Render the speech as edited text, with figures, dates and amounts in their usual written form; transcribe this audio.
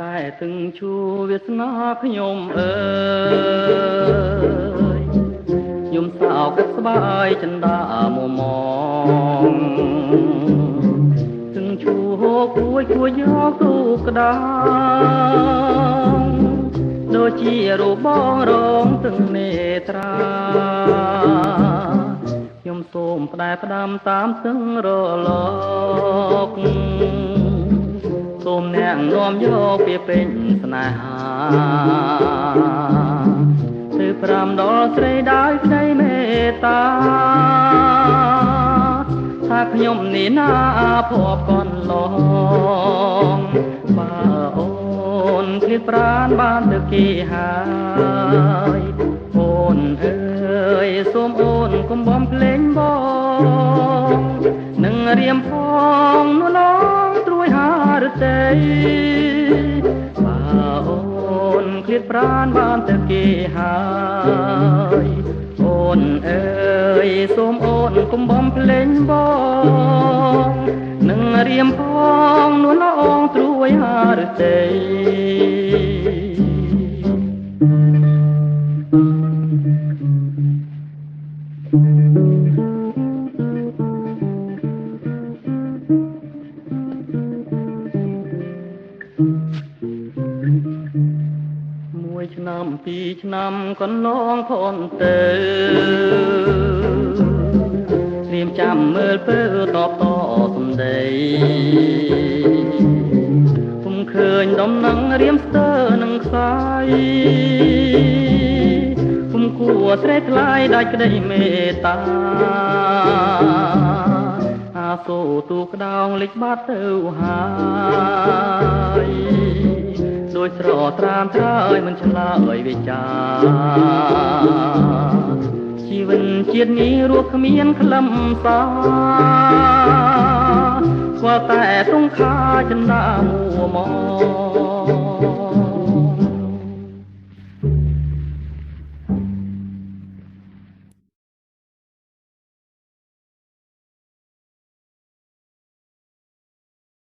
តែទឹងជួវាសនាខ្ញុំអើយខ្ញុំសោកស្បាយចិន្តាមមទឹងជួគួយយកទូក្តាងដូចជារូបបងរងទឹងនេត្រាខ្ញុំសូមផ្ដែផ្ដាំតាមទឹងរលកសូមអ្នកនាំយកពីពេញស្នេហាទៅ5ដល់ស្រីដោយក្តីមេត្តាថាខ្ញុំនេះណាភ័ព្វកន់ឡងបើអូនឃ្លាតប្រាណបានទៅគេហើយអូនអើយសូមអូនកុំបំភ្លេងបងនឹងរៀមផងនោះឡងត្រួយហារតីបើអូនឃ្លាតប្រាណបានទៅគេហើយអូនអើយសូមអូនកុំបំភ្លេងបងនឹងរៀមផងនោះឡងត្រួយហារតី1ឆ្នាំ2ឆ្នាំកន្លងផុនទៅត្រៀមចាំមើលពើតបតសំដីពុំឃើញដំណឹងរៀមស្ទើនឹងខ្សែពុំគួរស្រេកថ្លៃដាច់ក្តីមេត្តាអាសូរទូក្តោងលិចបាត់ទៅហើយដូចស្រត្រានត្រើយមិនឆ្លើយវិចាជីវិតជាតិនេះរស់គ្មានក្លឹមសាស្គាល់តែទង្ខាចិន្តាមួម